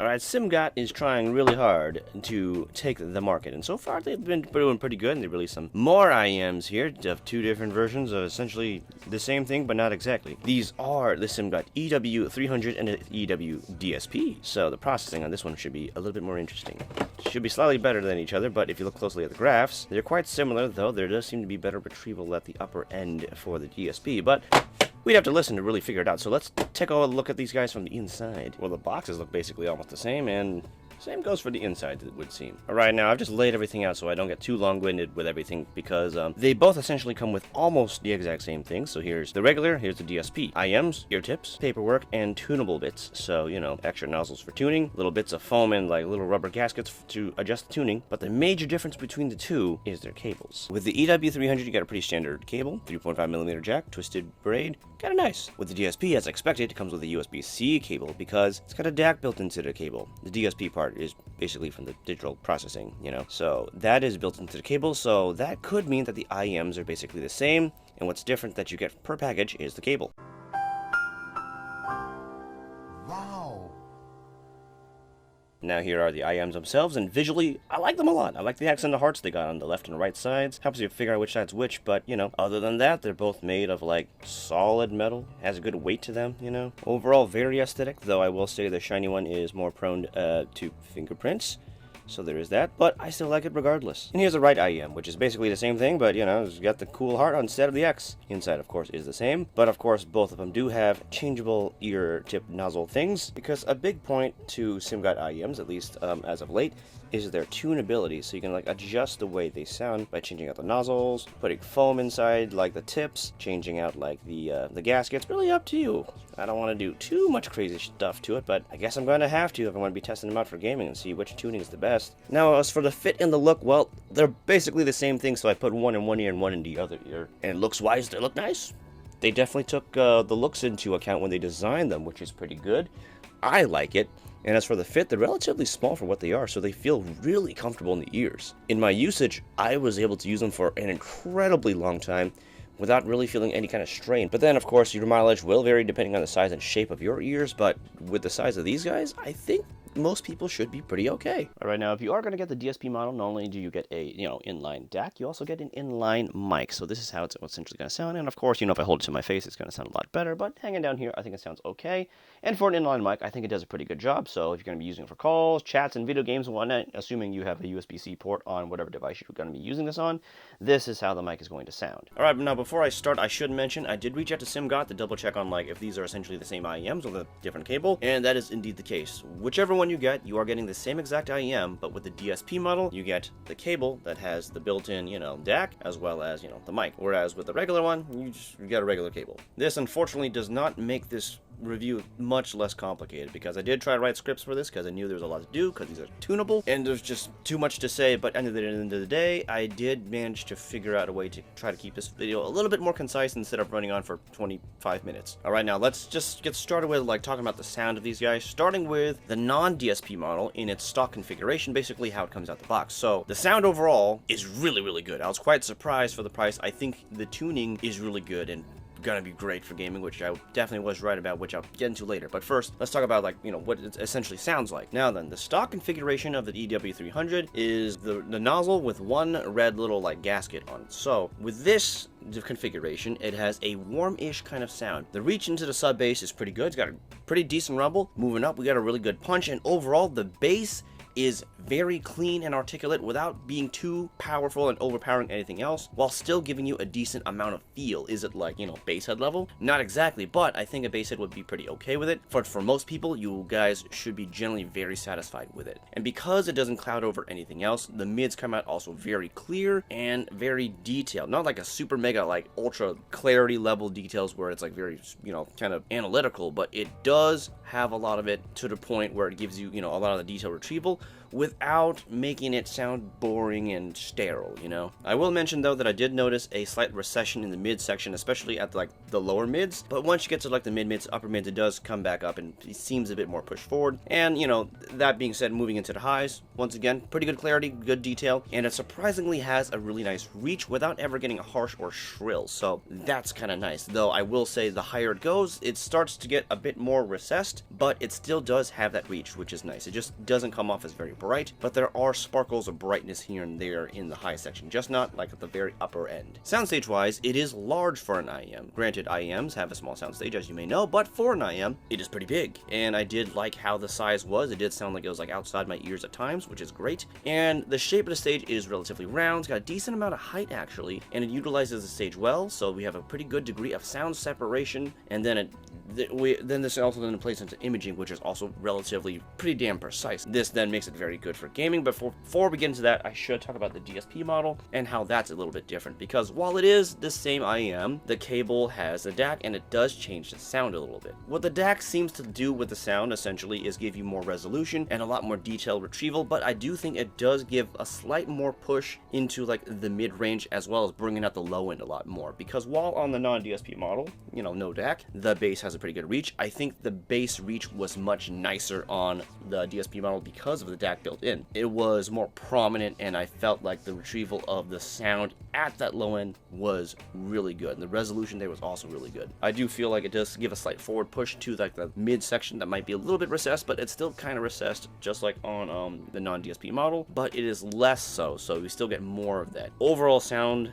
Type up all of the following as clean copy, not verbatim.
Alright, Simgot is trying really hard to take the market, and so far they've been doing pretty good, and they released some more IEMs here of two different versions of essentially the same thing, but not exactly. These are the Simgot EW300 and the EW DSP, so the processing on this one should be a little bit more interesting. Should be slightly better than each other, but if you look closely at the graphs, they're quite similar, though there does seem to be better retrieval at the upper end for the DSP, but we'd have to listen to really figure it out, so let's take a look at these guys from the inside. Well, the boxes look basically almost the same, and same goes for the inside, it would seem. Alright, now I've just laid everything out so I don't get too long-winded with everything, because they both essentially come with almost the exact same thing. So here's the regular, here's the DSP. IMs, ear tips, paperwork, and tunable bits. So, you know, extra nozzles for tuning, little bits of foam and like little rubber gaskets to adjust the tuning. But the major difference between the two is their cables. With the EW300, you got a pretty standard cable, 3.5mm jack, twisted braid, kinda nice. With the DSP, as expected, it comes with a USB-C cable because it's got a DAC built into the cable. The DSP part is basically from the digital processing, you know, so that is built into the cable, so that could mean that the IEMs are basically the same, and what's different that you get per package is the cable. Wow. Now here are the IEMs themselves, and visually, I like them a lot. I like the X and the hearts they got on the left and right sides. Helps you figure out which side's which, but, you know, other than that, they're both made of, like, solid metal. Has a good weight to them, you know. Overall, very aesthetic, though I will say the shiny one is more prone to fingerprints. So there is that, but I still like it regardless. And here's the right IEM, which is basically the same thing, but, you know, it's got the cool heart instead of the X. Inside, of course, is the same, but of course, both of them do have changeable ear tip nozzle things, because a big point to Simgot IEMs, at least as of late, is their tunability, so you can like adjust the way they sound by changing out the nozzles, putting foam inside like the tips, changing out like the gaskets. Really up to you. I don't want to do too much crazy stuff to it, but I guess I'm going to have to if I want to be testing them out for gaming and see which tuning is the best. Now, as for the fit and the look, well, they're basically the same thing, so I put one in one ear and one in the other ear. And looks-wise, they look nice. They definitely took the looks into account when they designed them, which is pretty good. I like it. And as for the fit, they're relatively small for what they are, so they feel really comfortable in the ears. In my usage, I was able to use them for an incredibly long time without really feeling any kind of strain. But then, of course, your mileage will vary depending on the size and shape of your ears, but with the size of these guys, I think most people should be pretty okay. Alright, now if you are going to get the DSP model, not only do you get a, you know, inline DAC, you also get an inline mic. So this is how it's essentially going to sound, and of course, you know, if I hold it to my face, it's going to sound a lot better, but hanging down here, I think it sounds okay. And for an inline mic, I think it does a pretty good job, so if you're going to be using it for calls, chats, and video games and whatnot, assuming you have a USB-C port on whatever device you're going to be using this on, this is how the mic is going to sound. Alright, now before I start, I should mention, I did reach out to Simgot to double check on like if these are essentially the same IEMs with a different cable, and that is indeed the case. Whichever one you get, you are getting the same exact IEM, but with the DSP model, you get the cable that has the built-in, you know, DAC, as well as, you know, the mic. Whereas with the regular one, you get a regular cable. This, unfortunately, does not make this review much less complicated, because I did try to write scripts for this because I knew there was a lot to do because these are tunable and there's just too much to say, but at the end of the day, I did manage to figure out a way to try to keep this video a little bit more concise instead of running on for 25 minutes. Alright, now let's just get started with like talking about the sound of these guys, starting with the non-DSP model in its stock configuration, basically how it comes out the box. So the sound overall is really, really good. I was quite surprised for the price. I think the tuning is really good and gonna be great for gaming, which I definitely was right about, which I'll get into later. But first, let's talk about, like, you know, what it essentially sounds like. Now then, the stock configuration of the EW300 is the nozzle with one red little like gasket on it. So with this configuration, it has a warm-ish kind of sound. The reach into the sub bass is pretty good. It's got a pretty decent rumble. Moving up, we got a really good punch, and overall the bass is very clean and articulate without being too powerful and overpowering anything else, while still giving you a decent amount of feel. Is it like, you know, bass head level? Not exactly, but I think a bass head would be pretty okay with it. For most people, you guys should be generally very satisfied with it. And because it doesn't cloud over anything else, the mids come out also very clear and very detailed. Not like a super mega like ultra clarity level details where it's like very, you know, kind of analytical, but it does have a lot of it to the point where it gives you, you know, a lot of the detail retrieval without making it sound boring and sterile, you know. I will mention though that I did notice a slight recession in the mid section, especially at like the lower mids, but once you get to like the mid mids, upper mids, it does come back up and it seems a bit more pushed forward. And, you know, that being said, moving into the highs, once again, pretty good clarity, good detail, and it surprisingly has a really nice reach without ever getting harsh or shrill, so that's kind of nice. Though I will say the higher it goes, it starts to get a bit more recessed, but it still does have that reach, which is nice. It just doesn't come off as very bright, but there are sparkles of brightness here and there in the high section, just not like at the very upper end. Soundstage wise, it is large for an IEM. Granted, IEMs have a small soundstage, as you may know, but for an IEM, it is pretty big, and I did like how the size was. It did sound like it was like outside my ears at times, which is great, and the shape of the stage is relatively round. It's got a decent amount of height actually, and it utilizes the stage well, so we have a pretty good degree of sound separation, and then this also then plays into imaging, which is also relatively pretty damn precise. This then makes it very good for gaming, but before we get into that, I should talk about the DSP model and how that's a little bit different, because while it is the same IEM, the cable has a DAC, and it does change the sound a little bit. What the DAC seems to do with the sound, essentially, is give you more resolution and a lot more detailed retrieval, but I do think it does give a slight more push into like the mid-range, as well as bringing out the low end a lot more, because while on the non-DSP model, you know, no DAC, the bass has a pretty good reach. I think the bass reach was much nicer on the DSP model because of the DAC built in. It was more prominent, and I felt like the retrieval of the sound at that low end was really good, and the resolution there was also really good. I do feel like it does give a slight forward push to like the mid section that might be a little bit recessed, but it's still kind of recessed, just like on the non-DSP model, but it is less so we still get more of that. Overall sound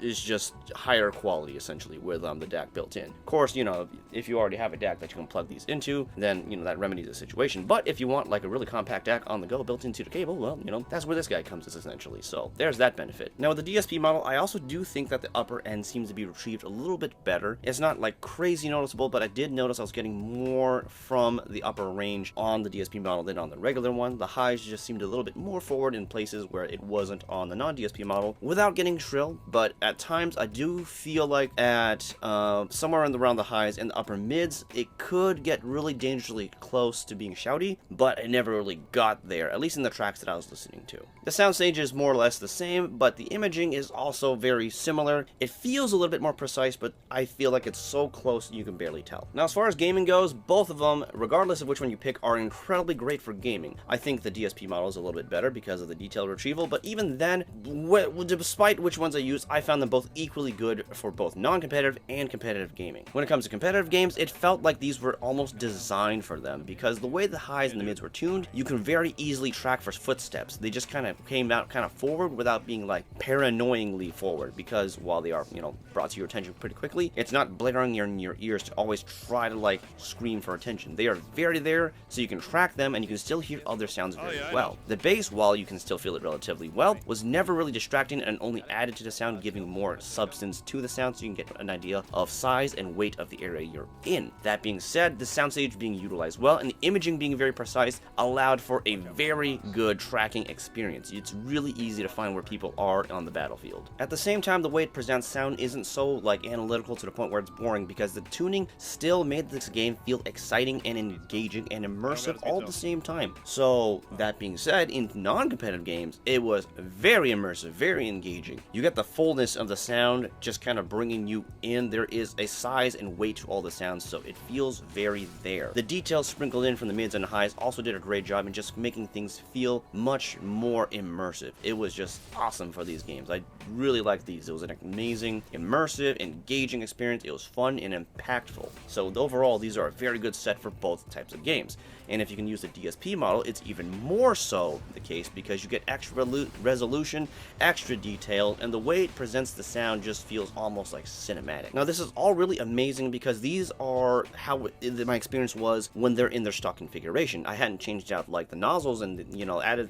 is just higher quality, essentially, with the DAC built in. Of course, you know, if you already have a DAC that you can plug these into, then, you know, that remedies the situation. But if you want like a really compact DAC on the go built into the cable, well, you know, that's where this guy comes in, essentially. So there's that benefit. Now with the DSP model, I also do think that the upper end seems to be retrieved a little bit better. It's not like crazy noticeable, but I did notice I was getting more from the upper range on the DSP model than on the regular one. The highs just seemed a little bit more forward in places where it wasn't on the non-DSP model, without getting shrill. But at times I do feel like at somewhere around the highs and the upper mids, it could get really dangerously close to being shouty, but it never really got there, at least in the tracks that I was listening to. The soundstage is more or less the same, but the imaging is also very similar. It feels a little bit more precise, but I feel like it's so close you can barely tell. Now as far as gaming goes, both of them, regardless of which one you pick, are incredibly great for gaming. I think the DSP model is a little bit better because of the detailed retrieval, but even then, despite which ones I use, I found them both equally good for both non-competitive and competitive gaming. When it comes to competitive games, it felt like these were almost designed for them, because the way the highs and the mids were tuned, you can very easily track for footsteps. They just kind of came out kind of forward without being like paranoyingly forward, because while they are, you know, brought to your attention pretty quickly, it's not blaring in your ears to always try to like scream for attention. They are very there, so you can track them and you can still hear other sounds very well. The bass, while you can still feel it relatively well, was never really distracting and only added to the sound, giving more substance to the sound so you can get an idea of size and weight of the area you're in. That being said, the soundstage being utilized well and the imaging being very precise allowed for a very good tracking experience. It's really easy to find where people are on the battlefield. At the same time, the way it presents sound isn't so like analytical to the point where it's boring, because the tuning still made this game feel exciting and engaging and immersive all at the same time. So that being said, in non-competitive games, it was very immersive, very engaging. You get the fullness of the sound just kind of bringing you in. There is a size and weight to all the sounds, so it feels very there. The details sprinkled in from the mids and highs also did a great job in just making things feel much more immersive. It was just awesome for these games. I really liked these. It was an amazing, immersive, engaging experience. It was fun and impactful. So overall, these are a very good set for both types of games. And if you can use the DSP model, it's even more so the case, because you get extra resolution, extra detail, and the way it presents the sound just feels almost like cinematic. Now this is all really amazing because these are how my experience was when they're in their stock configuration. I hadn't changed out like the nozzles and, you know, added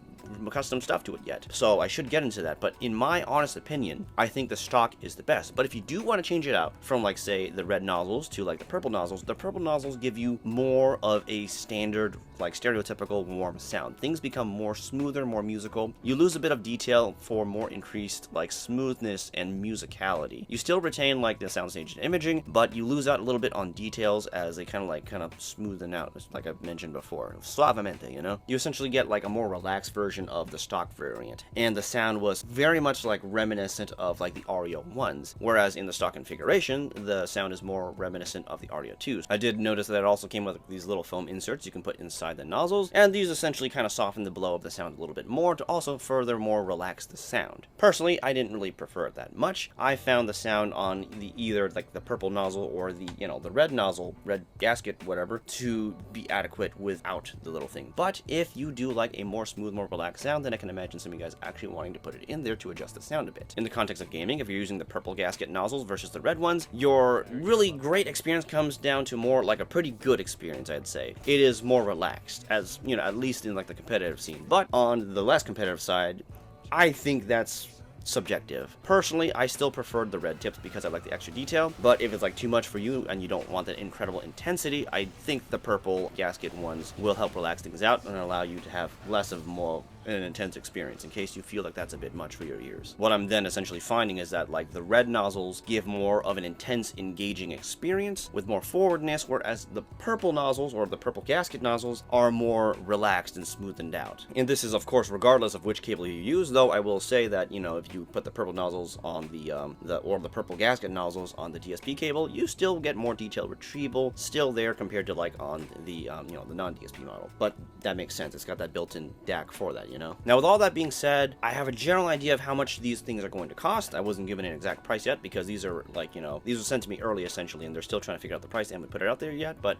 custom stuff to it yet, so I should get into that. But in my honest opinion, I think the stock is the best. But if you do want to change it out from like say the red nozzles to like the purple nozzles give you more of a standard, like stereotypical warm sound. Things become more smoother, more musical. You lose a bit of detail for more increased like smoothness and musicality. You still retain like the soundstage and imaging, but you lose out a little bit on details as they kind of smoothen out, like I mentioned before. Suavemente, you know? You essentially get like a more relaxed version version of the stock variant, and the sound was very much like reminiscent of like the Ario 1s, whereas in the stock configuration, the sound is more reminiscent of the Ario 2s. I did notice that it also came with these little foam inserts you can put inside the nozzles, and these essentially kind of soften the blow of the sound a little bit more to also furthermore relax the sound. Personally, I didn't really prefer it that much. I found the sound on the either like the purple nozzle or the, you know, the red nozzle, red gasket, whatever, to be adequate without the little thing. But if you do like a more smooth, more relaxed sound, then I can imagine some of you guys actually wanting to put it in there to adjust the sound a bit. In the context of gaming, if you're using the purple gasket nozzles versus the red ones, your really great experience comes down to more like a pretty good experience, I'd say. It is more relaxed, as, you know, at least in like the competitive scene. But on the less competitive side, I think that's subjective. Personally, I still preferred the red tips because I like the extra detail, but if it's like too much for you and you don't want that incredible intensity, I think the purple gasket ones will help relax things out and allow you to have less of more an intense experience in case you feel like that's a bit much for your ears. What I'm then essentially finding is that like the red nozzles give more of an intense, engaging experience with more forwardness, whereas the purple nozzles or the purple gasket nozzles are more relaxed and smoothened out. And this is of course regardless of which cable you use, though I will say that, you know, if you put the purple nozzles on the purple gasket nozzles on the DSP cable, you still get more detail retrieval still there compared to like on the you know, the non-DSP model. But that makes sense. It's got that built-in DAC for that, you know. Now, with all that being said, I have a general idea of how much these things are going to cost. I wasn't given an exact price yet because these are like, you know, these were sent to me early essentially, and they're still trying to figure out the price. They haven't put it out there yet, but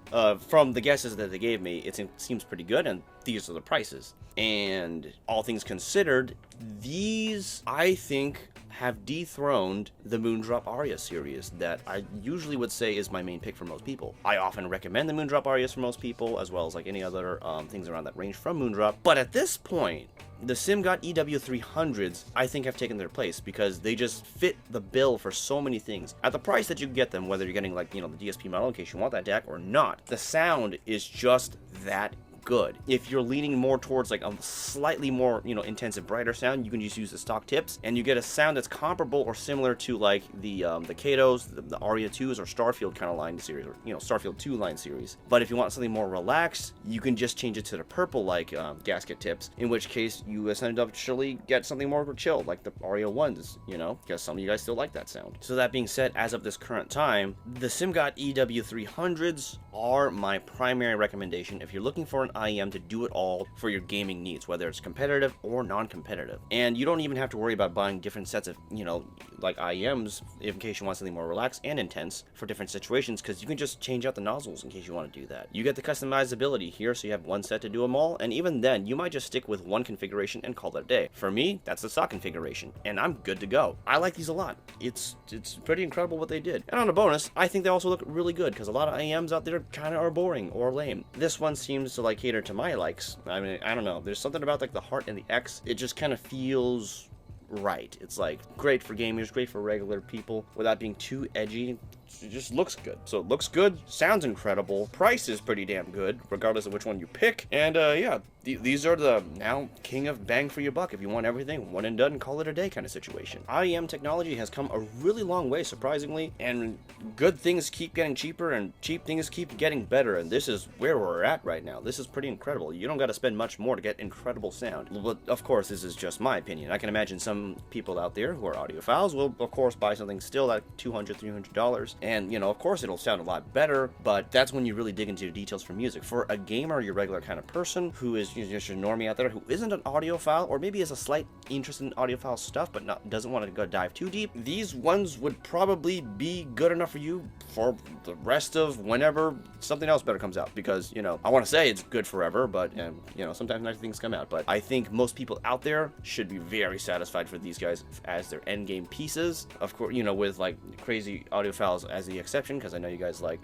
from the guesses that they gave me, it seems pretty good, and these are the prices. And all things considered, these, I think, have dethroned the Moondrop Aria series that I usually would say is my main pick for most people. I often recommend the Moondrop Arias for most people, as well as like any other things around that range from Moondrop. But at this point, the Simgot EW300s, I think, have taken their place because they just fit the bill for so many things. At the price that you get them, whether you're getting like, you know, the DSP model in case you want that DAC or not, the sound is just that good. If you're leaning more towards like a slightly more, you know, intensive, brighter sound, you can just use the stock tips and you get a sound that's comparable or similar to like the Katos, the Aria 2s or Starfield kind of line series, or, you know, Starfield 2 line series. But if you want something more relaxed, you can just change it to the purple like gasket tips, in which case you essentially get something more chill like the Aria 1s, you know, because some of you guys still like that sound. So that being said, as of this current time, the Simgot EW300s are my primary recommendation if you're looking for an IEM to do it all for your gaming needs, whether it's competitive or non-competitive. And you don't even have to worry about buying different sets of, you know, like IEMs in case you want something more relaxed and intense for different situations, because you can just change out the nozzles in case you want to do that. You get the customizability here, so you have one set to do them all, and even then, you might just stick with one configuration and call it a day. For me, that's the stock configuration, and I'm good to go. I like these a lot. It's pretty incredible what they did. And on a bonus, I think they also look really good, because a lot of IEMs out there kind of are boring or lame. This one seems to like cater to my likes. I mean, I don't know. There's something about like the heart and the X. It just kind of feels right. It's like great for gamers, great for regular people without being too edgy. It just looks good. So it looks good, sounds incredible, price is pretty damn good, regardless of which one you pick. And yeah, these are the now king of bang for your buck. If you want everything one and done, call it a day kind of situation. IEM technology has come a really long way, surprisingly, and good things keep getting cheaper and cheap things keep getting better, and this is where we're at right now. This is pretty incredible. You don't got to spend much more to get incredible sound. But of course, this is just my opinion. I can imagine some people out there who are audiophiles will of course buy something still at $200, $300, and you know, of course it'll sound a lot better, but that's when you really dig into the details for music. For a gamer, your regular kind of person who is just your normie out there who isn't an audiophile, or maybe has a slight interest in audiophile stuff but doesn't want to go dive too deep, these ones would probably be good enough for you for the rest of whenever something else better comes out, because, you know, I want to say it's good forever, but you know, sometimes nice things come out. But I think most people out there should be very satisfied for these guys as their end game pieces. Of course, you know, with like crazy audiophiles as the exception, because I know you guys like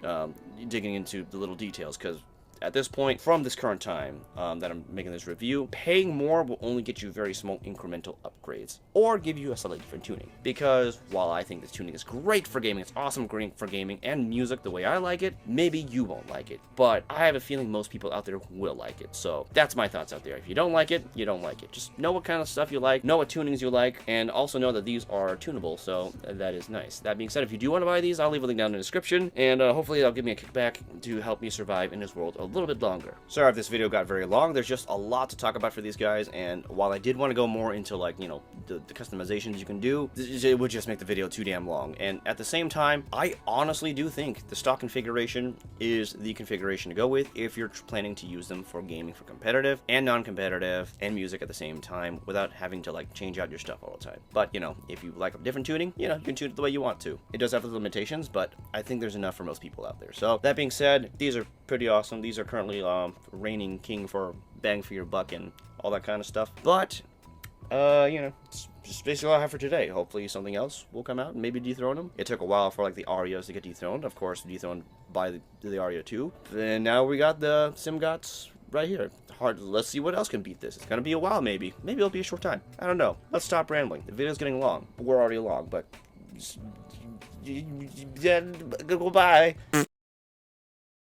digging into the little details, because at this point, from this current time that I'm making this review, paying more will only get you very small incremental upgrades, or give you a slightly different tuning. Because while I think this tuning is great for gaming, it's awesome great for gaming and music the way I like it, maybe you won't like it. But I have a feeling most people out there will like it. So that's my thoughts out there. If you don't like it, you don't like it. Just know what kind of stuff you like, know what tunings you like, and also know that these are tunable, so that is nice. That being said, if you do want to buy these, I'll leave a link down in the description, and hopefully that'll give me a kickback to help me survive in this world a little bit longer. Sorry if this video got very long. There's just a lot to talk about for these guys, and while I did want to go more into, like, you know, the customizations you can do, it would just make the video too damn long. And at the same time, I honestly do think the stock configuration is the configuration to go with if you're planning to use them for gaming for competitive and non-competitive and music at the same time without having to, like, change out your stuff all the time. But, you know, if you like a different tuning, you know, you can tune it the way you want to. It does have the limitations, but I think there's enough for most people out there. So that being said, these are pretty awesome. These are currently reigning king for bang for your buck and all that kind of stuff. But you know, it's just basically all I have for today. Hopefully something else will come out and maybe dethrone them. It took a while for, like, the Arias to get dethroned. Of course, dethroned by the Aria 2. And now we got the Simgots right here. Let's see what else can beat this. It's gonna be a while, maybe. Maybe it'll be a short time. I don't know. Let's stop rambling. The video's getting long. We're already long, but goodbye.